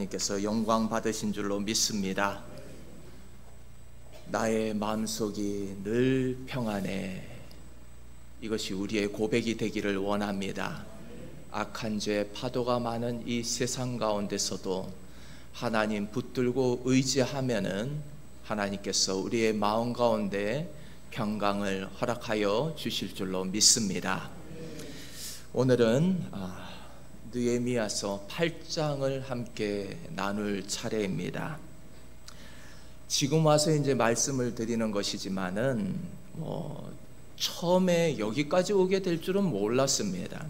하나님께서 영광 받으신 줄로 믿습니다. 나의 마음속이 늘 평안해. 이것이 우리의 고백이 되기를 원합니다. 악한 죄 파도가 많은 이 세상 가운데서도 하나님 붙들고 의지하면은 하나님께서 우리의 마음 가운데 평강을 허락하여 주실 줄로 믿습니다. 오늘은 느헤미야서 8장을 함께 나눌 차례입니다. 지금 와서 이제 말씀을 드리는 것이지만은 처음에 여기까지 오게 될 줄은 몰랐습니다.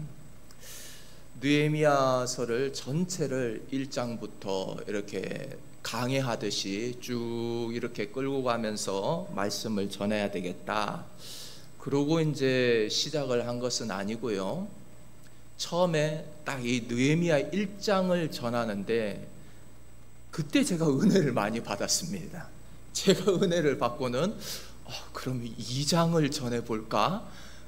느헤미야서를 전체를 1장부터 이렇게 강해하듯이 쭉 이렇게 끌고 가면서 말씀을 전해야 되겠다. 그러고 이제 시작을 한 것은 아니고요. 처음에 딱 이 느헤미야 1장을 전하는데 그때 제가 은혜를 많이 받았습니다. 제가 은혜를 받고는 그럼 2장을 전해볼까?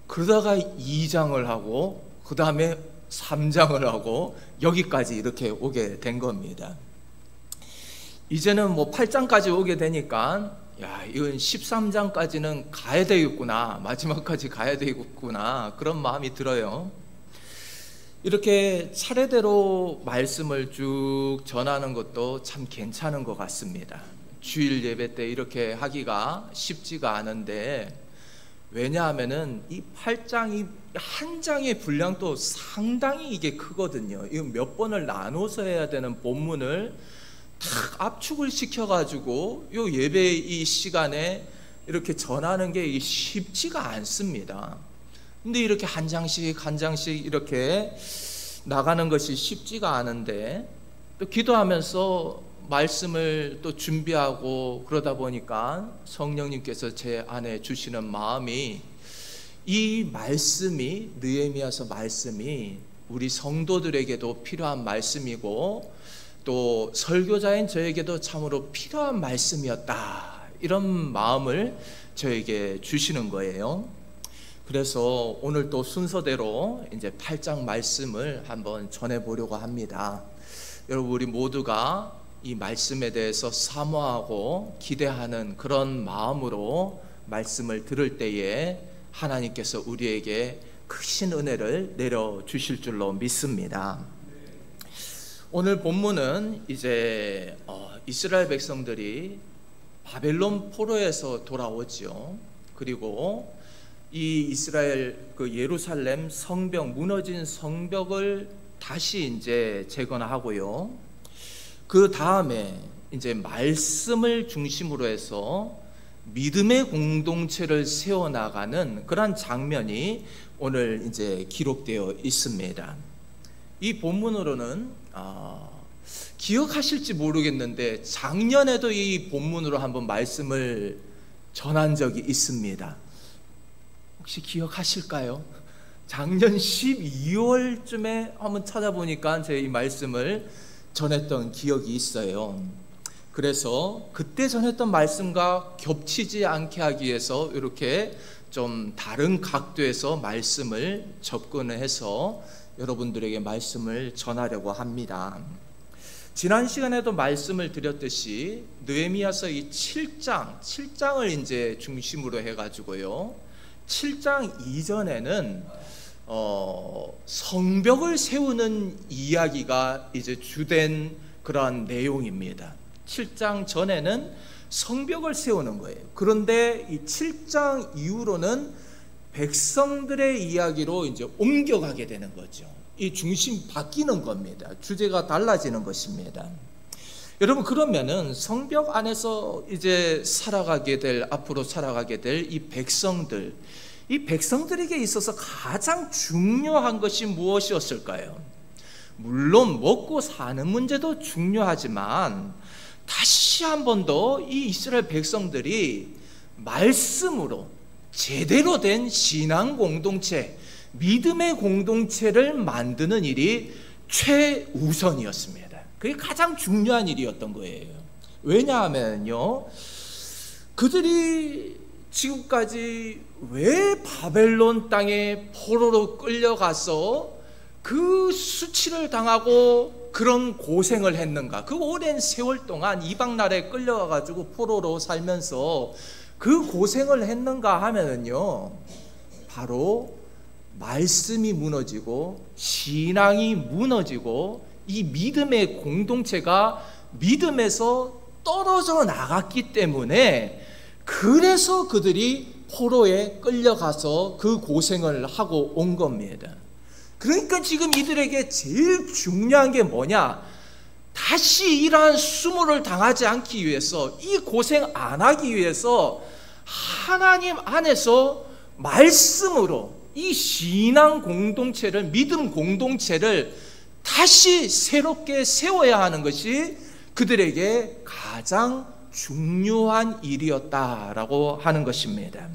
그러다가 2장을 하고 그 다음에 3장을 하고 여기까지 이렇게 오게 된 겁니다. 이제는 8장까지 오게 되니까 이건 13장까지는 가야 되겠구나, 마지막까지 가야 되겠구나, 그런 마음이 들어요. 이렇게 차례대로 말씀을 쭉 전하는 것도 참 괜찮은 것 같습니다. 주일 예배 때 이렇게 하기가 쉽지가 않은데, 왜냐하면은 이 8장이 한 장의 분량도 상당히 이게 크거든요. 이거 몇 번을 나눠서 해야 되는 본문을 딱 압축을 시켜가지고 요 예배 이 시간에 이렇게 전하는 게 쉽지가 않습니다. 근데 이렇게 한 장씩 한 장씩 이렇게 나가는 것이 쉽지가 않은데, 또 기도하면서 말씀을 또 준비하고 그러다 보니까 성령님께서 제 안에 주시는 마음이, 이 말씀이, 느헤미야서 말씀이 우리 성도들에게도 필요한 말씀이고 또 설교자인 저에게도 참으로 필요한 말씀이었다, 이런 마음을 저에게 주시는 거예요. 그래서 오늘 또 순서대로 이제 8장 말씀을 한번 전해보려고 합니다. 여러분, 우리 모두가 이 말씀에 대해서 사모하고 기대하는 그런 마음으로 말씀을 들을 때에 하나님께서 우리에게 크신 은혜를 내려주실 줄로 믿습니다. 오늘 본문은 이제 이스라엘 백성들이 바벨론 포로에서 돌아오죠. 그리고 이 이스라엘 예루살렘 성벽, 무너진 성벽을 다시 이제 재건하고요. 그 다음에 이제 말씀을 중심으로 해서 믿음의 공동체를 세워나가는 그런 장면이 오늘 이제 기록되어 있습니다. 이 본문으로는 기억하실지 모르겠는데 작년에도 이 본문으로 한번 말씀을 전한 적이 있습니다. 혹시 기억하실까요? 작년 12월쯤에 한번 찾아보니까 제가 이 말씀을 전했던 기억이 있어요. 그래서 그때 전했던 말씀과 겹치지 않게 하기 위해서 이렇게 좀 다른 각도에서 말씀을 접근을 해서 여러분들에게 말씀을 전하려고 합니다. 지난 시간에도 말씀을 드렸듯이 느헤미야서 이 7장을 이제 중심으로 해가지고요. 7장 이전에는 성벽을 세우는 이야기가 이제 주된 그러한 내용입니다. 7장 전에는 성벽을 세우는 거예요. 그런데 이 7장 이후로는 백성들의 이야기로 이제 옮겨가게 되는 거죠. 이 중심 바뀌는 겁니다. 주제가 달라지는 것입니다. 여러분, 그러면은 성벽 안에서 이제 앞으로 살아가게 될 이 백성들, 이 백성들에게 있어서 가장 중요한 것이 무엇이었을까요? 물론 먹고 사는 문제도 중요하지만 다시 한 번 더 이 이스라엘 백성들이 말씀으로 제대로 된 신앙 공동체, 믿음의 공동체를 만드는 일이 최우선이었습니다. 그게 가장 중요한 일이었던 거예요. 왜냐하면요, 그들이 지금까지 왜 바벨론 땅에 포로로 끌려가서 그 수치를 당하고 그런 고생을 했는가? 그 오랜 세월 동안 이방 나라에 끌려가가지고 포로로 살면서 그 고생을 했는가 하면은요, 바로 말씀이 무너지고 신앙이 무너지고 이 믿음의 공동체가 믿음에서 떨어져 나갔기 때문에, 그래서 그들이 포로에 끌려가서 그 고생을 하고 온 겁니다. 그러니까 지금 이들에게 제일 중요한 게 뭐냐? 다시 이러한 수모를 당하지 않기 위해서, 이 고생 안 하기 위해서 하나님 안에서 말씀으로 이 신앙 공동체를, 믿음 공동체를 다시 새롭게 세워야 하는 것이 그들에게 가장 중요한 일이었다라고 하는 것입니다.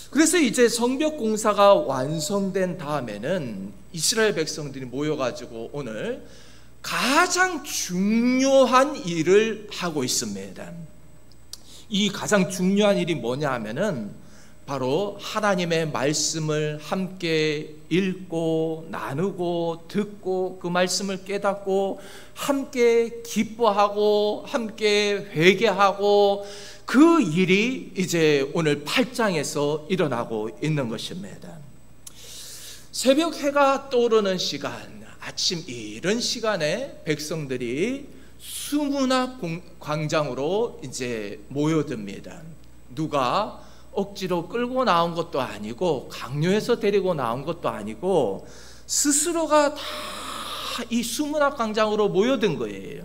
그래서 이제 성벽 공사가 완성된 다음에는 이스라엘 백성들이 모여가지고 오늘 가장 중요한 일을 하고 있습니다. 이 가장 중요한 일이 뭐냐 하면은 바로 하나님의 말씀을 함께 읽고 나누고 듣고 그 말씀을 깨닫고 함께 기뻐하고 함께 회개하고, 그 일이 이제 오늘 8장에서 일어나고 있는 것입니다. 새벽 해가 떠오르는 시간, 아침 이른 시간에 백성들이 수문학 광장으로 이제 모여듭니다. 누가 억지로 끌고 나온 것도 아니고 강요해서 데리고 나온 것도 아니고 스스로가 다 이 수문학 광장으로 모여든 거예요.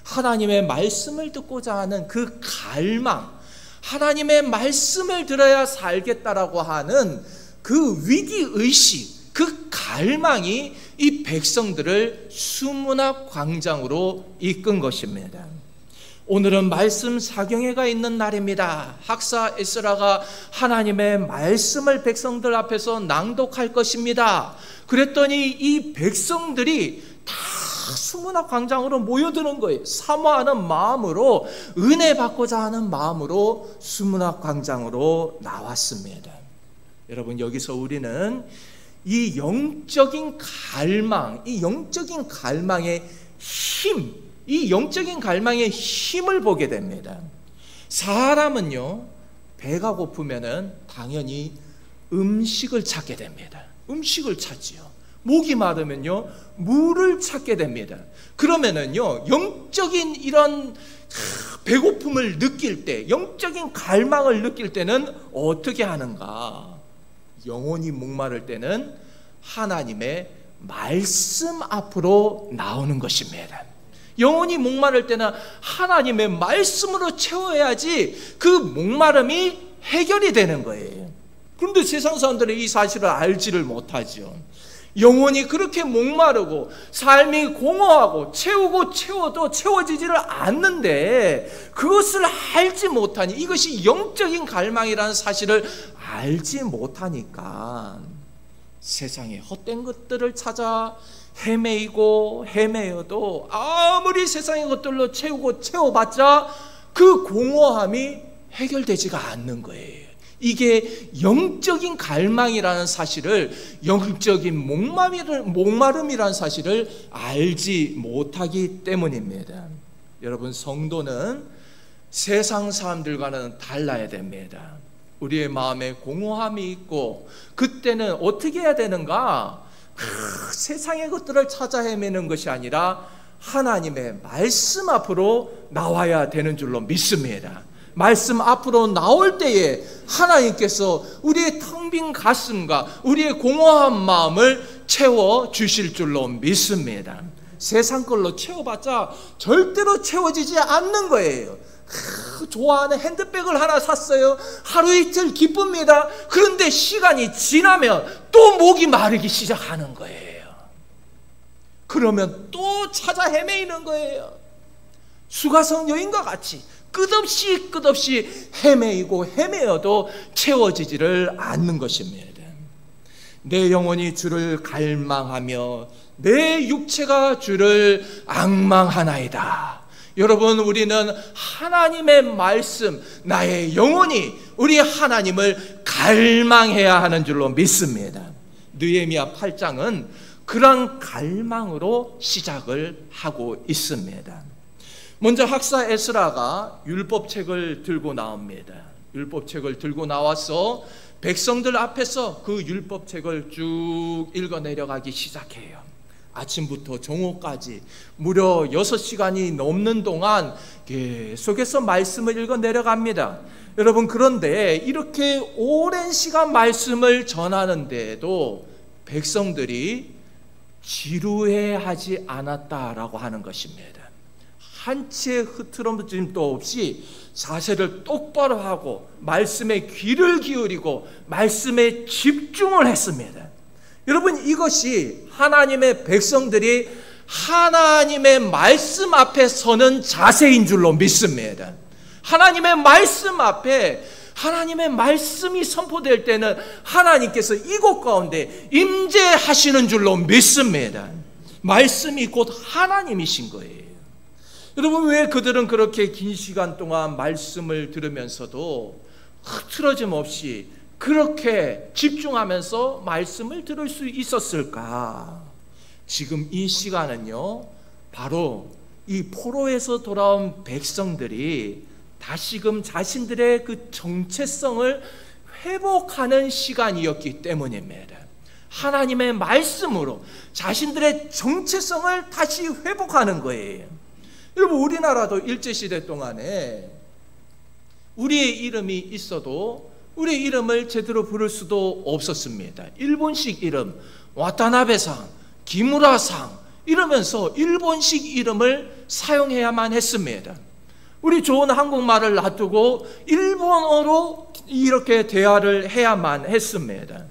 하나님의 말씀을 듣고자 하는 그 갈망, 하나님의 말씀을 들어야 살겠다라고 하는 그 위기의식, 그 갈망이 이 백성들을 수문학 광장으로 이끈 것입니다. 오늘은 말씀 사경회가 있는 날입니다. 학사 에스라가 하나님의 말씀을 백성들 앞에서 낭독할 것입니다. 그랬더니 이 백성들이 다 수문학 광장으로 모여드는 거예요. 사모하는 마음으로, 은혜 받고자 하는 마음으로 수문학 광장으로 나왔습니다. 여러분, 여기서 우리는 이 영적인 갈망, 이 영적인 갈망의 힘, 이 영적인 갈망의 힘을 보게 됩니다. 사람은요, 배가 고프면은 당연히 음식을 찾게 됩니다. 음식을 찾지요. 목이 마르면요, 물을 찾게 됩니다. 그러면은요, 영적인 이런 배고픔을 느낄 때, 영적인 갈망을 느낄 때는 어떻게 하는가? 영혼이 목마를 때는 하나님의 말씀 앞으로 나오는 것입니다. 영혼이 목마를 때는 하나님의 말씀으로 채워야지 그 목마름이 해결이 되는 거예요. 그런데 세상 사람들은 이 사실을 알지를 못하죠. 영혼이 그렇게 목마르고 삶이 공허하고 채우고 채워도 채워지지를 않는데, 그것을 알지 못하니, 이것이 영적인 갈망이라는 사실을 알지 못하니까 세상에 헛된 것들을 찾아 헤매이고 헤매여도 아무리 세상의 것들로 채우고 채워봤자 그 공허함이 해결되지가 않는 거예요. 이게 영적인 갈망이라는 사실을, 영적인 목마름이라는 사실을 알지 못하기 때문입니다. 여러분, 성도는 세상 사람들과는 달라야 됩니다. 우리의 마음에 공허함이 있고, 그때는 어떻게 해야 되는가? 세상의 것들을 찾아 헤매는 것이 아니라 하나님의 말씀 앞으로 나와야 되는 줄로 믿습니다. 말씀 앞으로 나올 때에 하나님께서 우리의 텅 빈 가슴과 우리의 공허한 마음을 채워 주실 줄로 믿습니다. 세상 걸로 채워봤자 절대로 채워지지 않는 거예요. 좋아하는 핸드백을 하나 샀어요. 하루 이틀 기쁩니다. 그런데 시간이 지나면 또 목이 마르기 시작하는 거예요. 그러면 또 찾아 헤매이는 거예요. 수가성 여인과 같이 끝없이 헤매이고 헤매어도 채워지지를 않는 것입니다. 내 영혼이 주를 갈망하며 내 육체가 주를 앙망하나이다. 여러분, 우리는 하나님의 말씀, 나의 영혼이 우리 하나님을 갈망해야 하는 줄로 믿습니다. 느헤미야 8장은 그런 갈망으로 시작을 하고 있습니다. 먼저 학사 에스라가 율법책을 들고 나옵니다. 율법책을 들고 나와서 백성들 앞에서 그 율법책을 쭉 읽어 내려가기 시작해요. 아침부터 정오까지 무려 6시간이 넘는 동안 계속해서 말씀을 읽어 내려갑니다. 여러분, 그런데 이렇게 오랜 시간 말씀을 전하는데도 백성들이 지루해하지 않았다라고 하는 것입니다. 한치의 흐트러짐도 없이 자세를 똑바로 하고 말씀에 귀를 기울이고 말씀에 집중을 했습니다. 여러분, 이것이 하나님의 백성들이 하나님의 말씀 앞에 서는 자세인 줄로 믿습니다. 하나님의 말씀 앞에 하나님의 말씀이 선포될 때는 하나님께서 이곳 가운데 임재하시는 줄로 믿습니다. 말씀이 곧 하나님이신 거예요. 여러분, 왜 그들은 그렇게 긴 시간 동안 말씀을 들으면서도 흐트러짐 없이 그렇게 집중하면서 말씀을 들을 수 있었을까? 지금 이 시간은요, 바로 이 포로에서 돌아온 백성들이 다시금 자신들의 그 정체성을 회복하는 시간이었기 때문입니다. 하나님의 말씀으로 자신들의 정체성을 다시 회복하는 거예요. 여러분, 우리나라도 일제시대 동안에 우리의 이름이 있어도 우리의 이름을 제대로 부를 수도 없었습니다. 일본식 이름, 와타나베상, 기무라상 이러면서 일본식 이름을 사용해야만 했습니다. 우리 좋은 한국말을 놔두고 일본어로 이렇게 대화를 해야만 했습니다.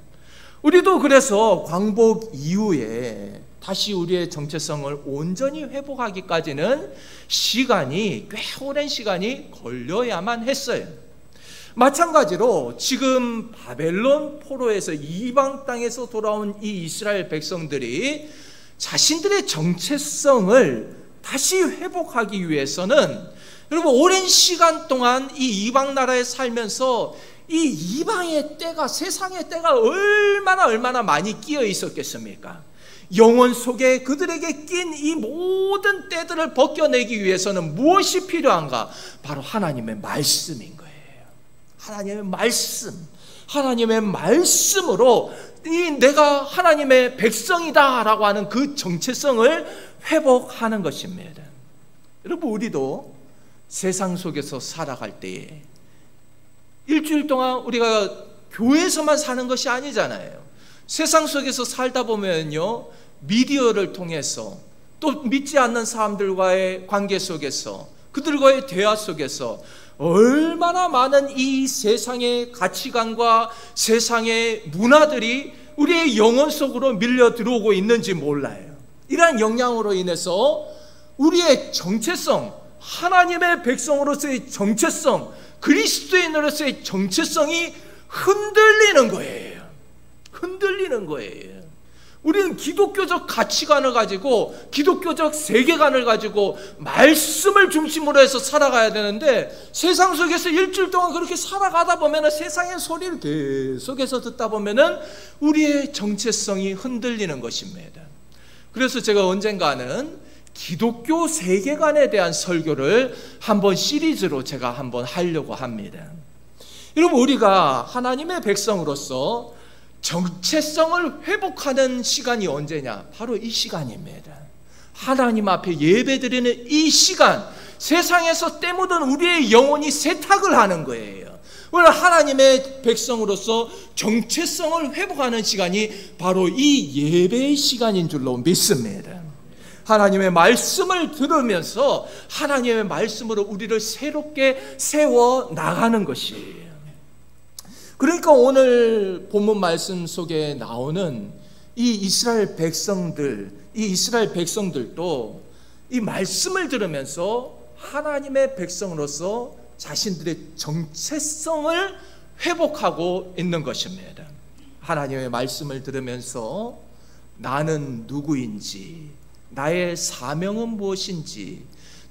우리도 그래서 광복 이후에 다시 우리의 정체성을 온전히 회복하기까지는 시간이 꽤 오랜 시간이 걸려야만 했어요. 마찬가지로 지금 바벨론 포로에서 이방 땅에서 돌아온 이 이스라엘 백성들이 자신들의 정체성을 다시 회복하기 위해서는 여러분, 오랜 시간 동안 이 이방 나라에 살면서 이 이방의 때가, 세상의 때가 얼마나 많이 끼어 있었겠습니까? 영혼 속에 그들에게 낀 이 모든 때들을 벗겨내기 위해서는 무엇이 필요한가? 바로 하나님의 말씀인 거예요. 하나님의 말씀, 하나님의 말씀으로 내가 하나님의 백성이다라고 하는 그 정체성을 회복하는 것입니다. 여러분, 우리도 세상 속에서 살아갈 때에 일주일 동안 우리가 교회에서만 사는 것이 아니잖아요. 세상 속에서 살다 보면요, 미디어를 통해서 또 믿지 않는 사람들과의 관계 속에서 그들과의 대화 속에서 얼마나 많은 이 세상의 가치관과 세상의 문화들이 우리의 영혼 속으로 밀려 들어오고 있는지 몰라요. 이러한 영향으로 인해서 우리의 정체성, 하나님의 백성으로서의 정체성, 그리스도인으로서의 정체성이 흔들리는 거예요. 흔들리는 거예요. 우리는 기독교적 가치관을 가지고 기독교적 세계관을 가지고 말씀을 중심으로 해서 살아가야 되는데 세상 속에서 일주일 동안 그렇게 살아가다 보면 세상의 소리를 계속해서 듣다 보면 우리의 정체성이 흔들리는 것입니다. 그래서 제가 언젠가는 기독교 세계관에 대한 설교를 한번 시리즈로 제가 한번 하려고 합니다. 여러분, 우리가 하나님의 백성으로서 정체성을 회복하는 시간이 언제냐? 바로 이 시간입니다. 하나님 앞에 예배드리는 이 시간, 세상에서 때 묻은 우리의 영혼이 세탁을 하는 거예요. 오늘 하나님의 백성으로서 정체성을 회복하는 시간이 바로 이 예배의 시간인 줄로 믿습니다. 하나님의 말씀을 들으면서 하나님의 말씀으로 우리를 새롭게 세워 나가는 것이에요. 그러니까 오늘 본문 말씀 속에 나오는 이 이스라엘 백성들도 이 말씀을 들으면서 하나님의 백성으로서 자신들의 정체성을 회복하고 있는 것입니다. 하나님의 말씀을 들으면서 나는 누구인지, 나의 사명은 무엇인지,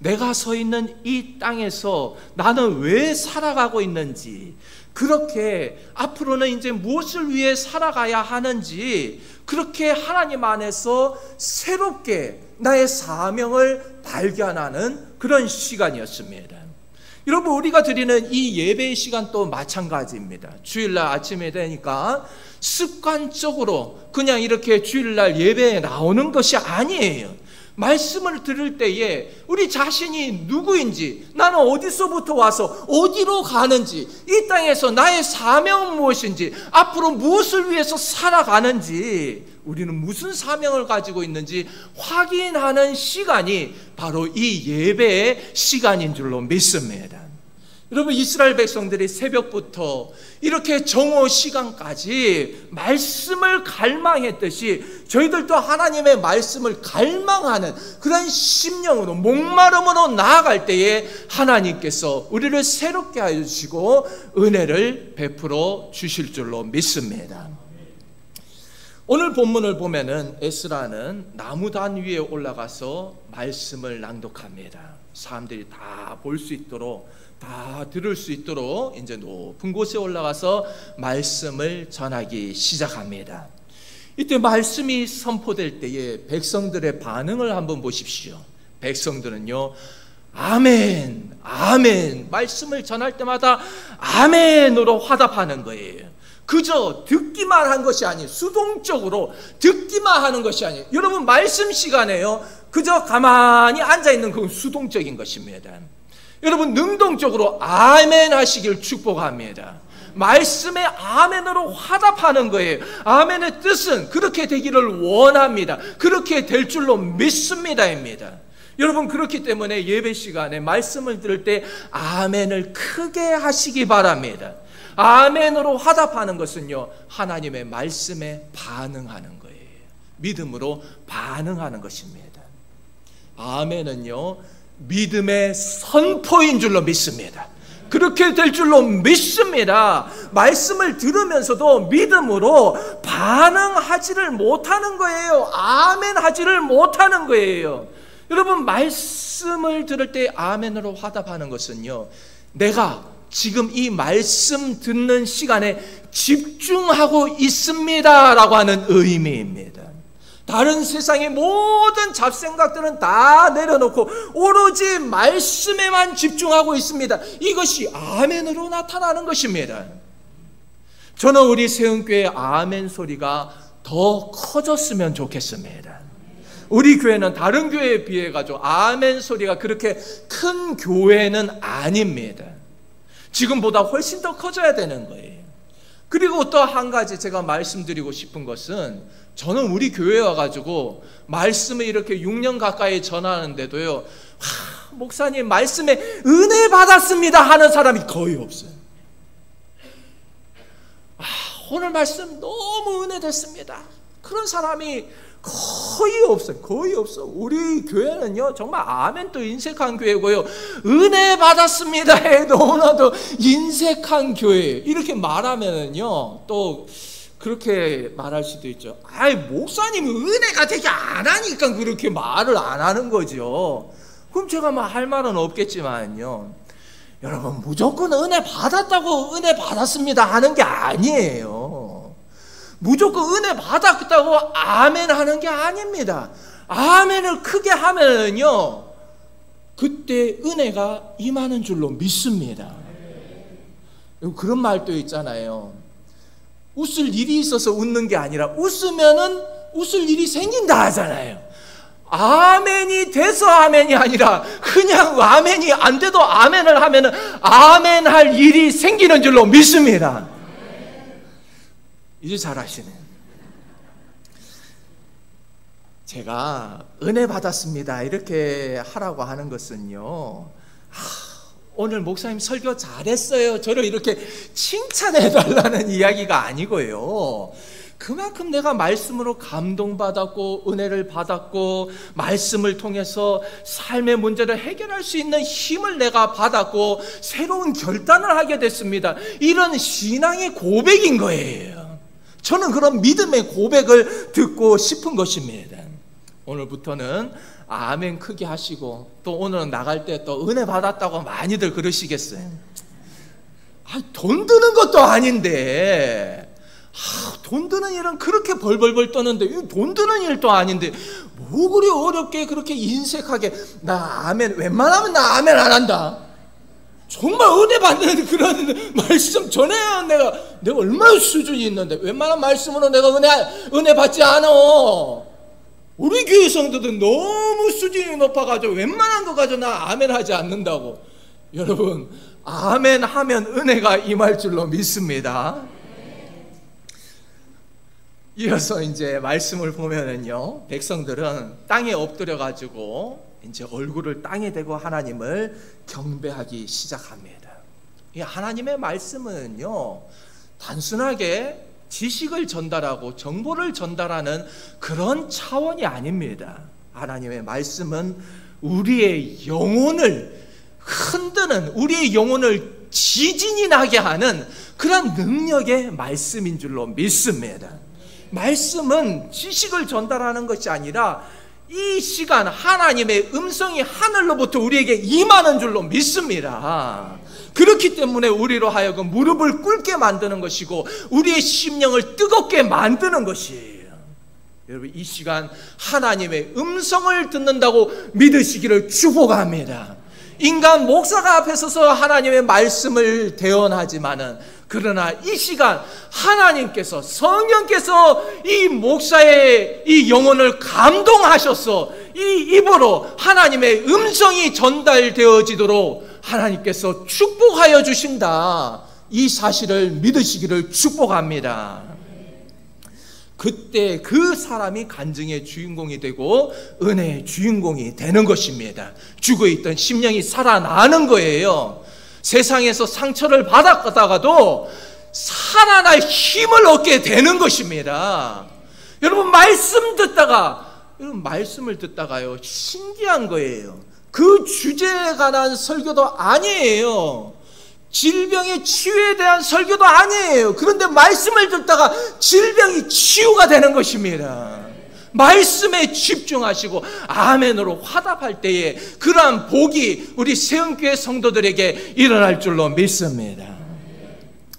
내가 서 있는 이 땅에서 나는 왜 살아가고 있는지, 그렇게 앞으로는 이제 무엇을 위해 살아가야 하는지, 그렇게 하나님 안에서 새롭게 나의 사명을 발견하는 그런 시간이었습니다. 여러분, 우리가 드리는 이 예배의 시간도 마찬가지입니다. 주일날 아침에 되니까 습관적으로 그냥 이렇게 주일날 예배에 나오는 것이 아니에요. 말씀을 들을 때에 우리 자신이 누구인지, 나는 어디서부터 와서 어디로 가는지, 이 땅에서 나의 사명은 무엇인지, 앞으로 무엇을 위해서 살아가는지, 우리는 무슨 사명을 가지고 있는지 확인하는 시간이 바로 이 예배의 시간인 줄로 믿습니다. 여러분, 이스라엘 백성들이 새벽부터 이렇게 정오 시간까지 말씀을 갈망했듯이 저희들도 하나님의 말씀을 갈망하는 그런 심령으로, 목마름으로 나아갈 때에 하나님께서 우리를 새롭게 하여 주시고 은혜를 베풀어 주실 줄로 믿습니다. 오늘 본문을 보면은 에스라는 나무단 위에 올라가서 말씀을 낭독합니다. 사람들이 다 볼 수 있도록, 다 들을 수 있도록 이제 높은 곳에 올라가서 말씀을 전하기 시작합니다. 이때 말씀이 선포될 때에 백성들의 반응을 한번 보십시오. 백성들은요, 아멘, 아멘, 말씀을 전할 때마다 아멘으로 화답하는 거예요. 그저 듣기만 한 것이 아니에요. 수동적으로 듣기만 하는 것이 아니에요. 여러분, 말씀 시간에요, 그저 가만히 앉아있는 그건 수동적인 것입니다. 여러분, 능동적으로 아멘 하시길 축복합니다. 말씀에 아멘으로 화답하는 거예요. 아멘의 뜻은 그렇게 되기를 원합니다. 그렇게 될 줄로 믿습니다입니다. 여러분, 그렇기 때문에 예배 시간에 말씀을 들을 때 아멘을 크게 하시기 바랍니다. 아멘으로 화답하는 것은요, 하나님의 말씀에 반응하는 거예요. 믿음으로 반응하는 것입니다. 아멘은요, 믿음의 선포인 줄로 믿습니다. 그렇게 될 줄로 믿습니다. 말씀을 들으면서도 믿음으로 반응하지를 못하는 거예요. 아멘 하지를 못하는 거예요. 여러분, 말씀을 들을 때 아멘으로 화답하는 것은요, 내가 지금 이 말씀 듣는 시간에 집중하고 있습니다 라고 하는 의미입니다. 다른 세상의 모든 잡생각들은 다 내려놓고 오로지 말씀에만 집중하고 있습니다. 이것이 아멘으로 나타나는 것입니다. 저는 우리 세운교회의 아멘 소리가 더 커졌으면 좋겠습니다. 우리 교회는 다른 교회에 비해 가지고 아멘 소리가 그렇게 큰 교회는 아닙니다. 지금보다 훨씬 더 커져야 되는 거예요. 그리고 또 한 가지 제가 말씀드리고 싶은 것은, 저는 우리 교회에 와가지고 말씀을 이렇게 6년 가까이 전하는데도요, 목사님 말씀에 은혜 받았습니다 하는 사람이 거의 없어요. 오늘 말씀 너무 은혜 됐습니다, 그런 사람이 거의 없어요. 거의 없어. 우리 교회는요, 정말 아멘도 인색한 교회고요, 은혜 받았습니다에 너무나도 인색한 교회. 이렇게 말하면은요, 또 그렇게 말할 수도 있죠. 목사님 은혜가 되게 안 하니까 그렇게 말을 안 하는 거죠. 그럼 제가 할 말은 없겠지만요, 여러분, 무조건 은혜 받았다고 은혜 받았습니다 하는 게 아니에요. 무조건 은혜 받았다고 아멘 하는 게 아닙니다. 아멘을 크게 하면은요, 그때 은혜가 임하는 줄로 믿습니다. 그런 말도 있잖아요. 웃을 일이 있어서 웃는 게 아니라 웃으면은 웃을 일이 생긴다 하잖아요. 아멘이 돼서 아멘이 아니라 그냥 아멘이 안 돼도 아멘을 하면은 아멘 할 일이 생기는 줄로 믿습니다. 이제 잘 아시네. 제가 은혜 받았습니다 이렇게 하라고 하는 것은요, 오늘 목사님 설교 잘했어요, 저를 이렇게 칭찬해 달라는 이야기가 아니고요, 그만큼 내가 말씀으로 감동받았고 은혜를 받았고 말씀을 통해서 삶의 문제를 해결할 수 있는 힘을 내가 받았고 새로운 결단을 하게 됐습니다, 이런 신앙의 고백인 거예요. 저는 그런 믿음의 고백을 듣고 싶은 것입니다. 오늘부터는 아멘 크게 하시고 또 오늘은 나갈 때 또 은혜 받았다고 많이들 그러시겠어요. 돈 드는 것도 아닌데 돈 드는 일은 그렇게 벌벌벌 떠는데 돈 드는 일도 아닌데 뭐 그리 어렵게 그렇게 인색하게 나 아멘 웬만하면 나 아멘 안 한다. 정말 은혜 받는 그런 말씀 전해야 내가 얼마나 수준이 있는데 웬만한 말씀으로 내가 은혜 받지 않아. 우리 교회 성도들 너무 수준이 높아가지고 웬만한 거 가지고 나 아멘 하지 않는다고. 여러분 아멘 하면 은혜가 임할 줄로 믿습니다. 이어서 이제 말씀을 보면은요, 백성들은 땅에 엎드려 가지고 이제 얼굴을 땅에 대고 하나님을 경배하기 시작합니다. 이 하나님의 말씀은요, 단순하게 지식을 전달하고 정보를 전달하는 그런 차원이 아닙니다. 하나님의 말씀은 우리의 영혼을 흔드는, 우리의 영혼을 지진이 나게 하는 그런 능력의 말씀인 줄로 믿습니다. 말씀은 지식을 전달하는 것이 아니라 이 시간 하나님의 음성이 하늘로부터 우리에게 임하는 줄로 믿습니다. 그렇기 때문에 우리로 하여금 무릎을 꿇게 만드는 것이고 우리의 심령을 뜨겁게 만드는 것이에요. 여러분 이 시간 하나님의 음성을 듣는다고 믿으시기를 축복합니다. 인간 목사가 앞에 서서 하나님의 말씀을 대언하지만은 그러나 이 시간 하나님께서 성령께서 이 목사의 이 영혼을 감동하셔서 이 입으로 하나님의 음성이 전달되어지도록 하나님께서 축복하여 주신다. 이 사실을 믿으시기를 축복합니다. 그때 그 사람이 간증의 주인공이 되고 은혜의 주인공이 되는 것입니다. 죽어있던 심령이 살아나는 거예요. 세상에서 상처를 받았다가도 살아날 힘을 얻게 되는 것입니다. 여러분 말씀을 듣다가요 신기한 거예요. 그 주제에 관한 설교도 아니에요. 질병의 치유에 대한 설교도 아니에요. 그런데 말씀을 듣다가 질병이 치유가 되는 것입니다. 말씀에 집중하시고 아멘으로 화답할 때에 그러한 복이 우리 세운교회 성도들에게 일어날 줄로 믿습니다.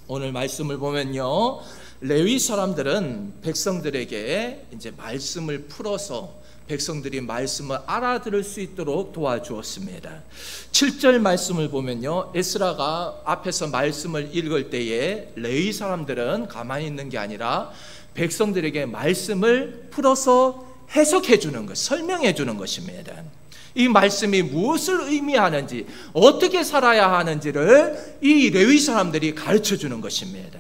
오늘 말씀을 보면요, 레위 사람들은 백성들에게 이제 말씀을 풀어서 백성들이 말씀을 알아들을 수 있도록 도와주었습니다. 7절 말씀을 보면요, 에스라가 앞에서 말씀을 읽을 때에 레위 사람들은 가만히 있는 게 아니라 백성들에게 말씀을 풀어서 해석해 주는 것, 설명해 주는 것입니다. 이 말씀이 무엇을 의미하는지, 어떻게 살아야 하는지를 이 레위 사람들이 가르쳐 주는 것입니다.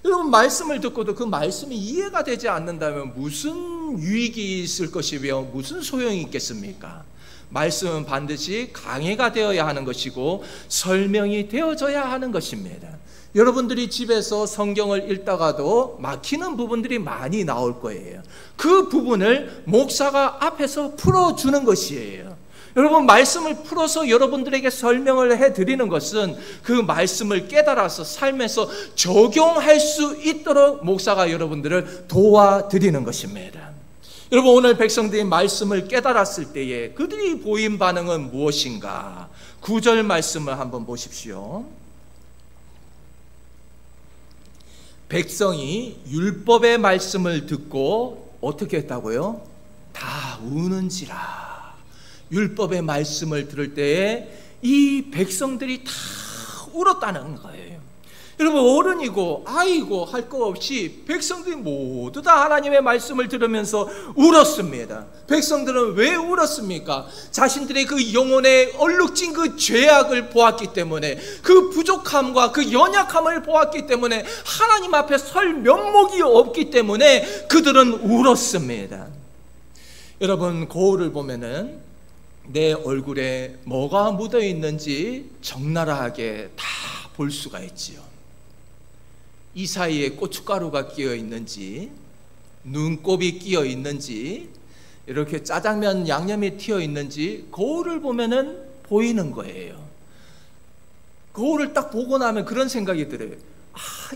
여러분 말씀을 듣고도 그 말씀이 이해가 되지 않는다면 무슨 유익이 있을 것이며 무슨 소용이 있겠습니까? 말씀은 반드시 강해가 되어야 하는 것이고 설명이 되어져야 하는 것입니다. 여러분들이 집에서 성경을 읽다가도 막히는 부분들이 많이 나올 거예요. 그 부분을 목사가 앞에서 풀어주는 것이에요. 여러분 말씀을 풀어서 여러분들에게 설명을 해드리는 것은 그 말씀을 깨달아서 삶에서 적용할 수 있도록 목사가 여러분들을 도와드리는 것입니다. 여러분 오늘 백성들이 말씀을 깨달았을 때에 그들이 보인 반응은 무엇인가? 9절 말씀을 한번 보십시오. 백성이 율법의 말씀을 듣고 어떻게 했다고요? 다 우는지라. 율법의 말씀을 들을 때에 이 백성들이 다 울었다는 거예요. 여러분 어른이고 아이고 할 거 없이 백성들이 모두 다 하나님의 말씀을 들으면서 울었습니다. 백성들은 왜 울었습니까? 자신들의 그 영혼에 얼룩진 그 죄악을 보았기 때문에, 그 부족함과 그 연약함을 보았기 때문에, 하나님 앞에 설 면목이 없기 때문에 그들은 울었습니다. 여러분 거울을 보면은 내 얼굴에 뭐가 묻어 있는지 적나라하게 다 볼 수가 있지요. 이 사이에 고춧가루가 끼어 있는지, 눈곱이 끼어 있는지, 이렇게 짜장면 양념이 튀어 있는지 거울을 보면은 보이는 거예요. 거울을 딱 보고 나면 그런 생각이 들어요.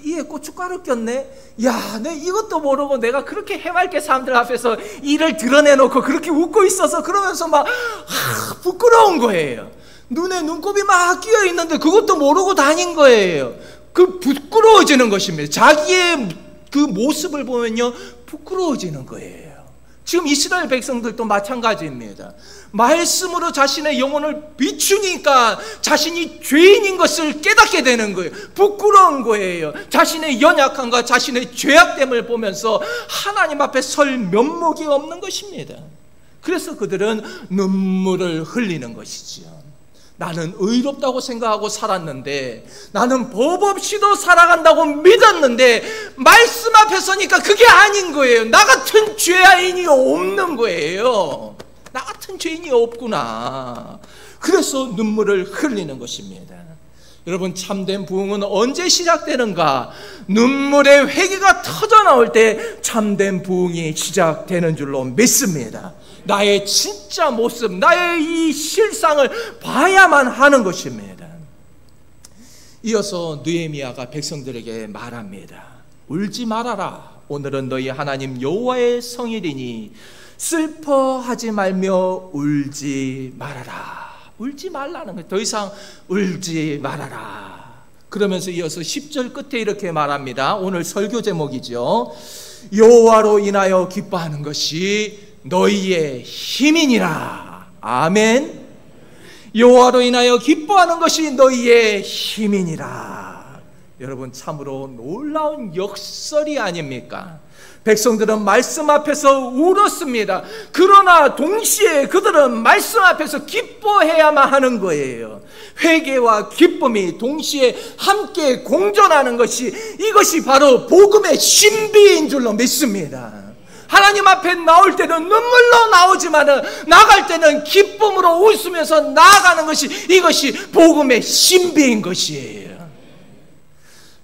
이에 고춧가루 꼈네? 야, 내 이것도 모르고 내가 그렇게 해맑게 사람들 앞에서 이를 드러내놓고 그렇게 웃고 있어서 그러면서 막 부끄러운 거예요. 눈에 눈곱이 막 끼어 있는데 그것도 모르고 다닌 거예요. 그 부끄러워지는 것입니다. 자기의 그 모습을 보면요, 부끄러워지는 거예요. 지금 이스라엘 백성들도 마찬가지입니다. 말씀으로 자신의 영혼을 비추니까 자신이 죄인인 것을 깨닫게 되는 거예요. 부끄러운 거예요. 자신의 연약함과 자신의 죄악됨을 보면서 하나님 앞에 설 면목이 없는 것입니다. 그래서 그들은 눈물을 흘리는 것이지요. 나는 의롭다고 생각하고 살았는데, 나는 법 없이도 살아간다고 믿었는데 말씀 앞에 서니까 그게 아닌 거예요. 나 같은 죄인이 없는 거예요. 나 같은 죄인이 없구나. 그래서 눈물을 흘리는 것입니다. 여러분, 참된 부흥은 언제 시작되는가? 눈물의 회개가 터져나올 때 참된 부흥이 시작되는 줄로 믿습니다. 나의 진짜 모습, 나의 이 실상을 봐야만 하는 것입니다. 이어서 느헤미야가 백성들에게 말합니다. 울지 말아라. 오늘은 너희 하나님 여호와의 성일이니 슬퍼하지 말며 울지 말아라. 울지 말라는 거예요. 더 이상 울지 말아라. 그러면서 이어서 10절 끝에 이렇게 말합니다. 오늘 설교 제목이죠. 여호와로 인하여 기뻐하는 것이 너희의 힘이니라. 아멘. 여호와로 인하여 기뻐하는 것이 너희의 힘이니라. 여러분, 참으로 놀라운 역설이 아닙니까? 백성들은 말씀 앞에서 울었습니다. 그러나 동시에 그들은 말씀 앞에서 기뻐해야만 하는 거예요. 회개와 기쁨이 동시에 함께 공존하는 것이, 이것이 바로 복음의 신비인 줄로 믿습니다. 하나님 앞에 나올 때는 눈물로 나오지만은 나갈 때는 기쁨으로 웃으면서 나아가는 것이, 이것이 복음의 신비인 것이에요.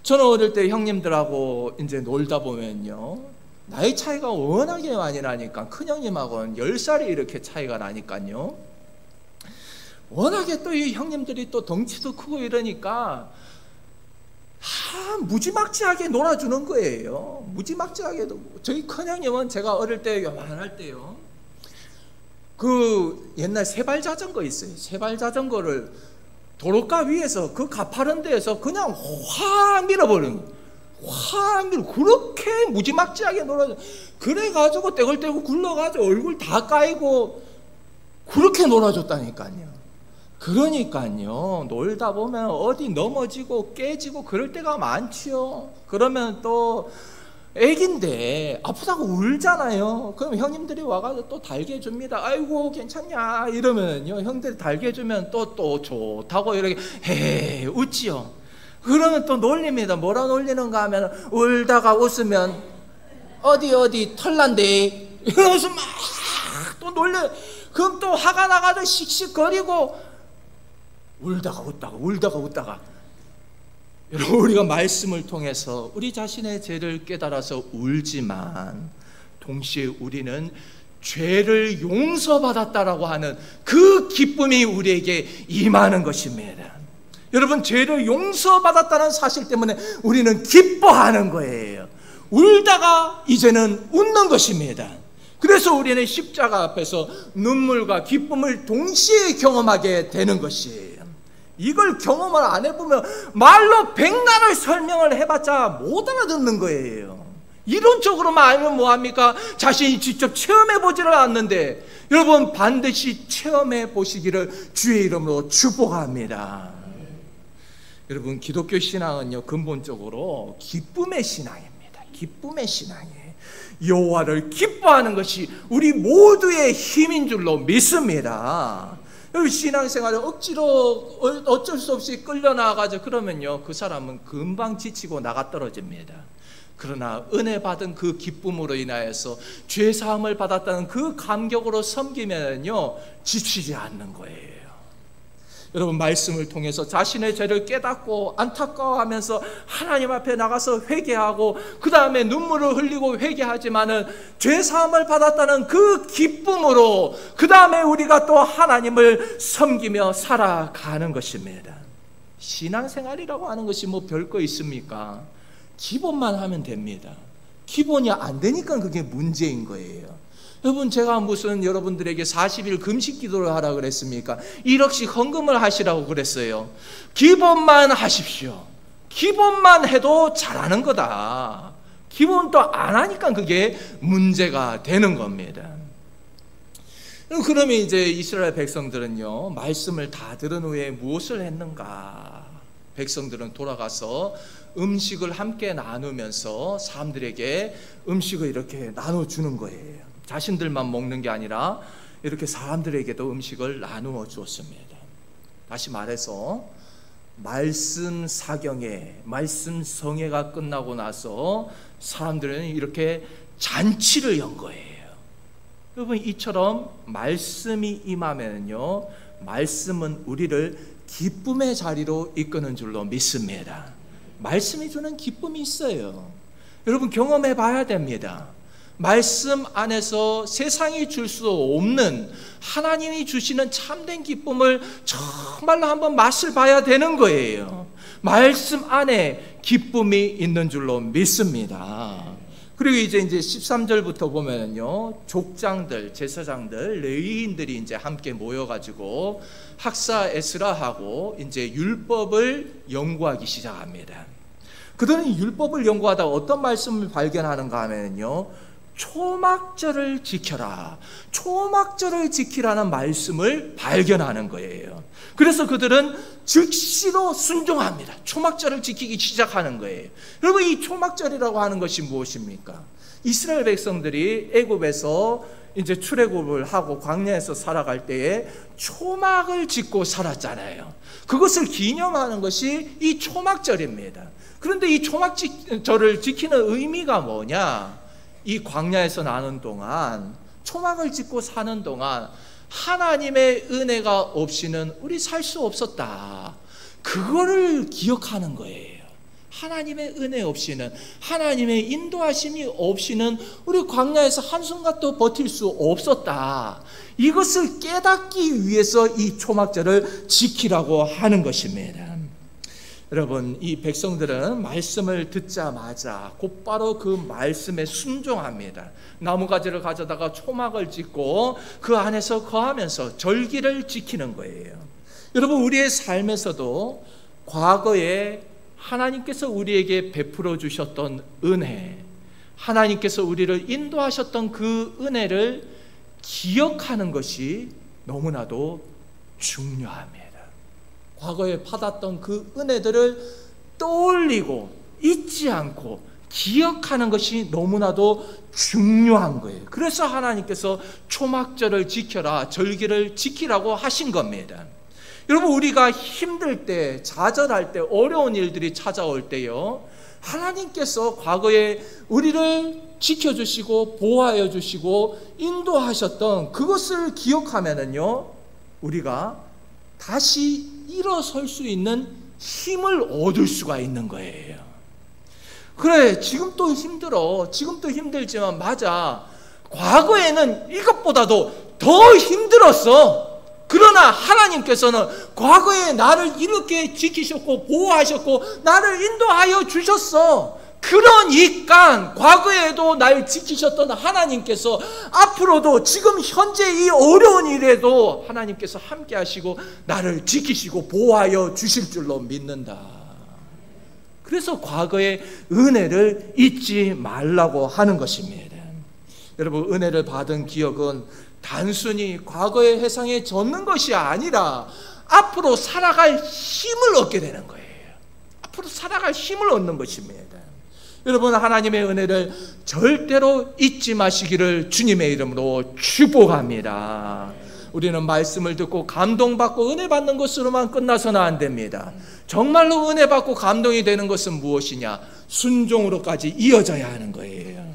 저는 어릴 때 형님들하고 이제 놀다 보면요, 나이 차이가 워낙에 많이 나니까, 큰형님하고는 10살이 이렇게 차이가 나니까요, 워낙에 또 이 형님들이 또 덩치도 크고 이러니까 무지막지하게 놀아주는 거예요. 무지막지하게. 저희 큰형님은 제가 어릴 때, 요만할 때요, 그 옛날 세발 자전거 있어요. 세발 자전거를 도로가 위에서 그 가파른 데에서 그냥 확 밀어버리는 거예요. 확 밀어. 그렇게 무지막지하게 놀아줘. 그래가지고 떼굴떼굴 굴러가지고 얼굴 다 까이고 그렇게 놀아줬다니까요. 그러니까요, 놀다 보면 어디 넘어지고 깨지고 그럴 때가 많지요. 그러면 또 애긴데 아프다고 울잖아요. 그럼 형님들이 와가지고 또 달게 해줍니다. 아이고 괜찮냐 이러면요, 형들이 달게 해주면 또 좋다고 이렇게 헤헤 웃지요. 그러면 또 놀립니다. 뭐라 놀리는가 하면, 울다가 웃으면 어디 털난데 이러면서 막 또 놀려. 그럼 또 화가 나가지고 씩씩거리고 울다가 웃다가. 여러분, 우리가 말씀을 통해서 우리 자신의 죄를 깨달아서 울지만 동시에 우리는 죄를 용서받았다라고 하는 그 기쁨이 우리에게 임하는 것입니다. 여러분, 죄를 용서받았다는 사실 때문에 우리는 기뻐하는 거예요. 울다가 이제는 웃는 것입니다. 그래서 우리는 십자가 앞에서 눈물과 기쁨을 동시에 경험하게 되는 것이에요. 이걸 경험을 안 해보면 말로 백날을 설명을 해봤자 못 알아듣는 거예요. 이론적으로만 알면 뭐합니까? 자신이 직접 체험해보지를 않는데, 여러분 반드시 체험해 보시기를 주의 이름으로 축복합니다. 여러분, 기독교 신앙은요, 근본적으로 기쁨의 신앙입니다. 기쁨의 신앙이에요. 여호와를 기뻐하는 것이 우리 모두의 힘인 줄로 믿습니다. 신앙생활을 억지로 어쩔 수 없이 끌려나가죠. 그러면요, 그 사람은 금방 지치고 나가 떨어집니다. 그러나 은혜 받은 그 기쁨으로 인하여서 죄사함을 받았다는 그 감격으로 섬기면요, 지치지 않는 거예요. 여러분, 말씀을 통해서 자신의 죄를 깨닫고 안타까워하면서 하나님 앞에 나가서 회개하고 그 다음에 눈물을 흘리고 회개하지만은 죄사함을 받았다는 그 기쁨으로 그 다음에 우리가 또 하나님을 섬기며 살아가는 것입니다. 신앙생활이라고 하는 것이 뭐 별거 있습니까? 기본만 하면 됩니다. 기본이 안 되니까 그게 문제인 거예요. 여러분, 제가 무슨 여러분들에게 40일 금식 기도를 하라고 그랬습니까? 1억씩 헌금을 하시라고 그랬어요. 기본만 하십시오. 기본만 해도 잘하는 거다. 기본도 안 하니까 그게 문제가 되는 겁니다. 그러면 이제 이스라엘 백성들은요, 말씀을 다 들은 후에 무엇을 했는가? 백성들은 돌아가서 음식을 함께 나누면서 사람들에게 음식을 이렇게 나눠주는 거예요. 자신들만 먹는 게 아니라 이렇게 사람들에게도 음식을 나누어 주었습니다. 다시 말해서 말씀 사경회, 말씀 성회가 끝나고 나서 사람들은 이렇게 잔치를 연 거예요. 여러분, 이처럼 말씀이 임하면요, 말씀은 우리를 기쁨의 자리로 이끄는 줄로 믿습니다. 말씀이 주는 기쁨이 있어요. 여러분, 경험해 봐야 됩니다. 말씀 안에서 세상이 줄 수 없는 하나님이 주시는 참된 기쁨을 정말로 한번 맛을 봐야 되는 거예요. 말씀 안에 기쁨이 있는 줄로 믿습니다. 그리고 이제 13절부터 보면요, 족장들, 제사장들, 레위인들이 이제 함께 모여가지고 학사 에스라하고 이제 율법을 연구하기 시작합니다. 그들은 율법을 연구하다가 어떤 말씀을 발견하는가 하면요, 초막절을 지켜라, 초막절을 지키라는 말씀을 발견하는 거예요. 그래서 그들은 즉시로 순종합니다. 초막절을 지키기 시작하는 거예요. 여러분, 이 초막절이라고 하는 것이 무엇입니까? 이스라엘 백성들이 애굽에서 이제 출애굽을 하고 광야에서 살아갈 때에 초막을 짓고 살았잖아요. 그것을 기념하는 것이 이 초막절입니다. 그런데 이 초막절을 지키는 의미가 뭐냐? 이 광야에서 나는 동안, 초막을 짓고 사는 동안 하나님의 은혜가 없이는 우리 살 수 없었다. 그거를 기억하는 거예요. 하나님의 은혜 없이는, 하나님의 인도하심이 없이는 우리 광야에서 한순간도 버틸 수 없었다. 이것을 깨닫기 위해서 이 초막절을 지키라고 하는 것입니다. 여러분, 이 백성들은 말씀을 듣자마자 곧바로 그 말씀에 순종합니다. 나무가지를 가져다가 초막을 짓고 그 안에서 거하면서 절기를 지키는 거예요. 여러분, 우리의 삶에서도 과거에 하나님께서 우리에게 베풀어 주셨던 은혜, 하나님께서 우리를 인도하셨던 그 은혜를 기억하는 것이 너무나도 중요합니다. 과거에 받았던 그 은혜들을 떠올리고 잊지 않고 기억하는 것이 너무나도 중요한 거예요. 그래서 하나님께서 초막절을 지켜라, 절기를 지키라고 하신 겁니다. 여러분, 우리가 힘들 때, 좌절할 때, 어려운 일들이 찾아올 때요, 하나님께서 과거에 우리를 지켜주시고 보호하여 주시고 인도하셨던 그것을 기억하면은요, 우리가 다시 일어설 수 있는 힘을 얻을 수가 있는 거예요. 그래, 지금 또 힘들어, 지금 또 힘들지만 맞아, 과거에는 이것보다도 더 힘들었어. 그러나 하나님께서는 과거에 나를 이렇게 지키셨고 보호하셨고 나를 인도하여 주셨어. 그러니까 과거에도 날 지키셨던 하나님께서 앞으로도 지금 현재 이 어려운 일에도 하나님께서 함께 하시고 나를 지키시고 보호하여 주실 줄로 믿는다. 그래서 과거의 은혜를 잊지 말라고 하는 것입니다. 여러분, 은혜를 받은 기억은 단순히 과거의 해상에 젖는 것이 아니라 앞으로 살아갈 힘을 얻게 되는 거예요. 앞으로 살아갈 힘을 얻는 것입니다. 여러분, 하나님의 은혜를 절대로 잊지 마시기를 주님의 이름으로 축복합니다. 우리는 말씀을 듣고 감동받고 은혜 받는 것으로만 끝나서는 안 됩니다. 정말로 은혜 받고 감동이 되는 것은 무엇이냐? 순종으로까지 이어져야 하는 거예요.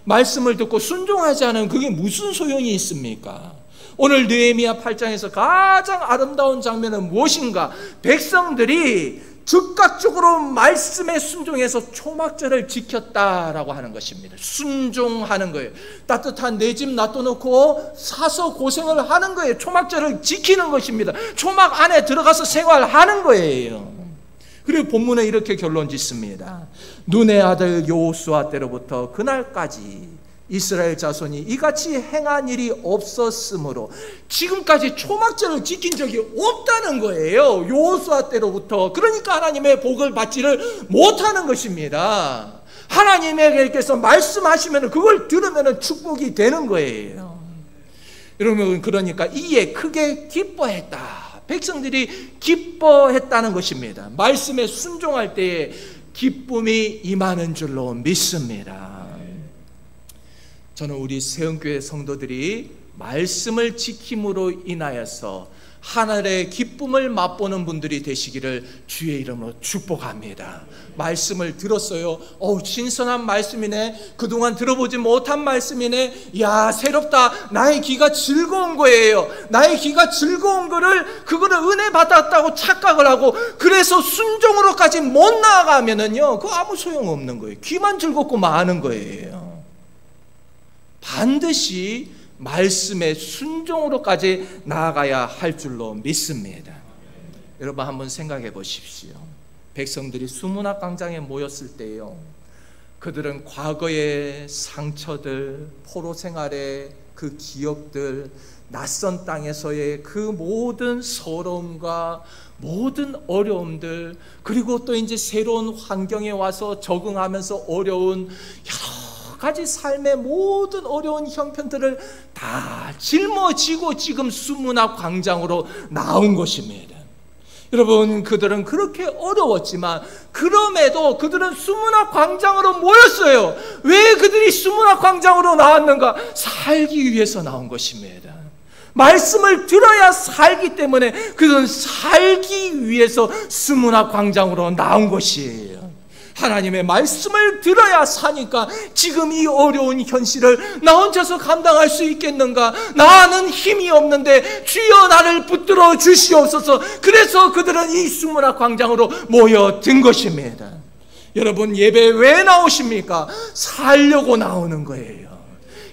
말씀을 듣고 순종하지 않으면 그게 무슨 소용이 있습니까? 오늘 느헤미야 8장에서 가장 아름다운 장면은 무엇인가? 백성들이 즉각적으로 말씀에 순종해서 초막절을 지켰다라고 하는 것입니다. 순종하는 거예요. 따뜻한 내 집 놔둬놓고 사서 고생을 하는 거예요. 초막절을 지키는 것입니다. 초막 안에 들어가서 생활하는 거예요. 그리고 본문은 이렇게 결론 짓습니다. 눈의 아들 여호수아 때로부터 그날까지 이스라엘 자손이 이같이 행한 일이 없었으므로 지금까지 초막절을 지킨 적이 없다는 거예요. 여호수아 때로부터. 그러니까 하나님의 복을 받지를 못하는 것입니다. 하나님에게서 말씀하시면 그걸 들으면 축복이 되는 거예요. 여러분, 그러니까 이에 크게 기뻐했다. 백성들이 기뻐했다는 것입니다. 말씀에 순종할 때에 기쁨이 임하는 줄로 믿습니다. 저는 우리 세은교회 성도들이 말씀을 지킴으로 인하여서 하늘의 기쁨을 맛보는 분들이 되시기를 주의 이름으로 축복합니다. 말씀을 들었어요. 신선한 말씀이네. 그동안 들어보지 못한 말씀이네. 야, 새롭다. 나의 귀가 즐거운 거예요. 나의 귀가 즐거운 그거를 은혜 받았다고 착각을 하고, 그래서 순종으로까지 못 나아가면은요, 그거 아무 소용없는 거예요. 귀만 즐겁고 마는 거예요. 반드시 말씀의 순종으로까지 나아가야 할 줄로 믿습니다. 여러분, 한번 생각해 보십시오. 백성들이 수문학 광장에 모였을 때요, 그들은 과거의 상처들, 포로 생활의 그 기억들, 낯선 땅에서의 그 모든 서러움과 모든 어려움들, 그리고 또 이제 새로운 환경에 와서 적응하면서 어려운 여러 가지 삶의 모든 어려운 형편들을 다 짊어지고 지금 수문학 광장으로 나온 것입니다. 여러분, 그들은 그렇게 어려웠지만 그럼에도 그들은 수문학 광장으로 모였어요. 왜 그들이 수문학 광장으로 나왔는가? 살기 위해서 나온 것입니다. 말씀을 들어야 살기 때문에 그들은 살기 위해서 수문학 광장으로 나온 것이에요. 하나님의 말씀을 들어야 사니까 지금 이 어려운 현실을 나 혼자서 감당할 수 있겠는가? 나는 힘이 없는데 주여 나를 붙들어 주시옵소서. 그래서 그들은 이 수문학 광장으로 모여든 것입니다. 여러분, 예배 왜 나오십니까? 살려고 나오는 거예요.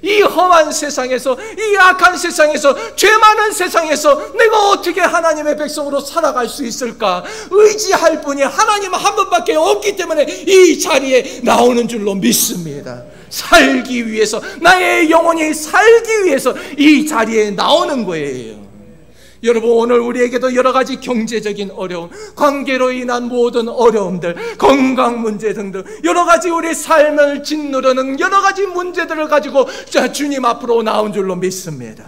이 험한 세상에서, 이 악한 세상에서, 죄 많은 세상에서 내가 어떻게 하나님의 백성으로 살아갈 수 있을까? 의지할 분이 하나님 한 분밖에 없기 때문에 이 자리에 나오는 줄로 믿습니다. 살기 위해서, 나의 영혼이 살기 위해서 이 자리에 나오는 거예요. 여러분, 오늘 우리에게도 여러 가지 경제적인 어려움, 관계로 인한 모든 어려움들, 건강 문제 등등 여러 가지 우리 삶을 짓누르는 여러 가지 문제들을 가지고 주님 앞으로 나온 줄로 믿습니다.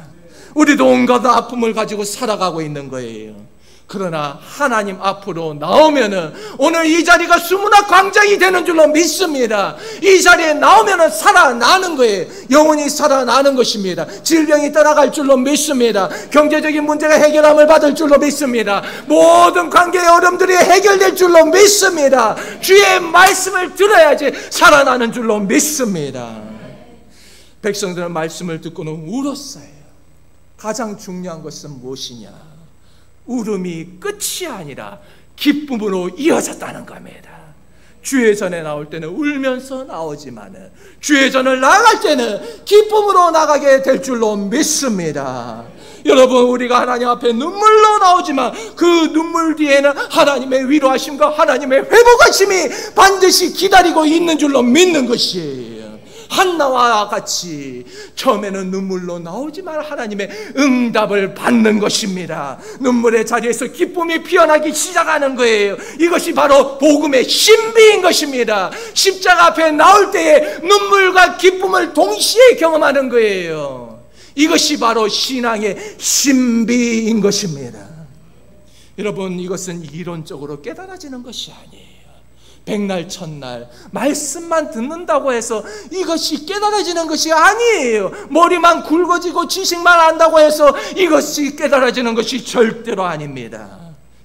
우리도 온갖 아픔을 가지고 살아가고 있는 거예요. 그러나 하나님 앞으로 나오면은 오늘 이 자리가 수문학 광장이 되는 줄로 믿습니다. 이 자리에 나오면은 살아나는 거예요. 영혼이 살아나는 것입니다. 질병이 떠나갈 줄로 믿습니다. 경제적인 문제가 해결함을 받을 줄로 믿습니다. 모든 관계의 어려움들이 해결될 줄로 믿습니다. 주의 말씀을 들어야지 살아나는 줄로 믿습니다. 백성들은 말씀을 듣고는 울었어요. 가장 중요한 것은 무엇이냐? 울음이 끝이 아니라 기쁨으로 이어졌다는 겁니다. 주의 전에 나올 때는 울면서 나오지만은 주의 전을 나갈 때는 기쁨으로 나가게 될 줄로 믿습니다. 여러분, 우리가 하나님 앞에 눈물로 나오지만 그 눈물 뒤에는 하나님의 위로하심과 하나님의 회복하심이 반드시 기다리고 있는 줄로 믿는 것이에요. 한나와 같이 처음에는 눈물로 나오지만 하나님의 응답을 받는 것입니다. 눈물의 자리에서 기쁨이 피어나기 시작하는 거예요. 이것이 바로 복음의 신비인 것입니다. 십자가 앞에 나올 때에 눈물과 기쁨을 동시에 경험하는 거예요. 이것이 바로 신앙의 신비인 것입니다. 여러분, 이것은 이론적으로 깨달아지는 것이 아니에요. 백날 첫날 말씀만 듣는다고 해서 이것이 깨달아지는 것이 아니에요. 머리만 굵어지고 지식만 안다고 해서 이것이 깨달아지는 것이 절대로 아닙니다.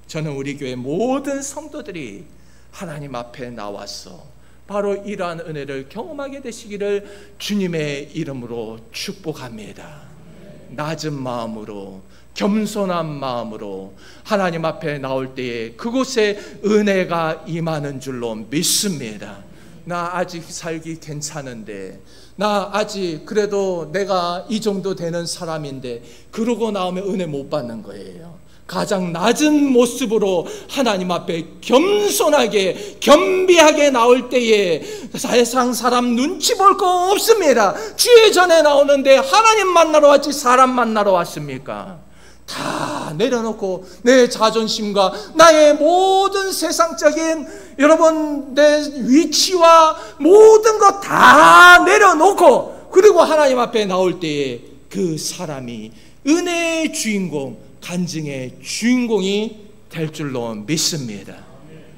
저는 우리 교회 모든 성도들이 하나님 앞에 나와서 바로 이러한 은혜를 경험하게 되시기를 주님의 이름으로 축복합니다. 낮은 마음으로, 겸손한 마음으로 하나님 앞에 나올 때에 그곳에 은혜가 임하는 줄로 믿습니다. 나 아직 살기 괜찮은데, 나 아직 그래도 내가 이 정도 되는 사람인데, 그러고 나오면 은혜 못 받는 거예요. 가장 낮은 모습으로 하나님 앞에 겸손하게 겸비하게 나올 때에 세상 사람 눈치 볼 거 없습니다. 주의 전에 나오는데 하나님 만나러 왔지 사람 만나러 왔습니까? 다 내려놓고 내 자존심과 나의 모든 세상적인 여러분 내 위치와 모든 것 다 내려놓고 그리고 하나님 앞에 나올 때에 그 사람이 은혜의 주인공, 간증의 주인공이 될 줄로 믿습니다.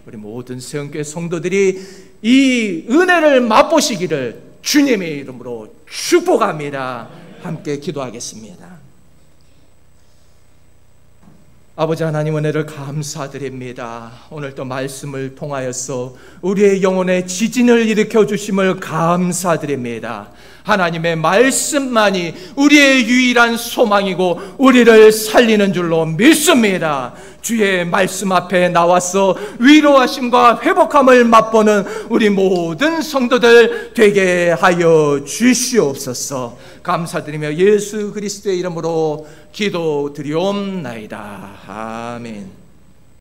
우리 모든 세운교회 성도들이 이 은혜를 맛보시기를 주님의 이름으로 축복합니다. 함께 기도하겠습니다. 아버지 하나님, 은혜를 감사드립니다. 오늘 또 말씀을 통하여서 우리의 영혼에 지진을 일으켜 주심을 감사드립니다. 하나님의 말씀만이 우리의 유일한 소망이고 우리를 살리는 줄로 믿습니다. 주의 말씀 앞에 나와서 위로하심과 회복함을 맛보는 우리 모든 성도들 되게 하여 주시옵소서. 감사드리며 예수 그리스도의 이름으로 기도드리옵나이다. 아멘.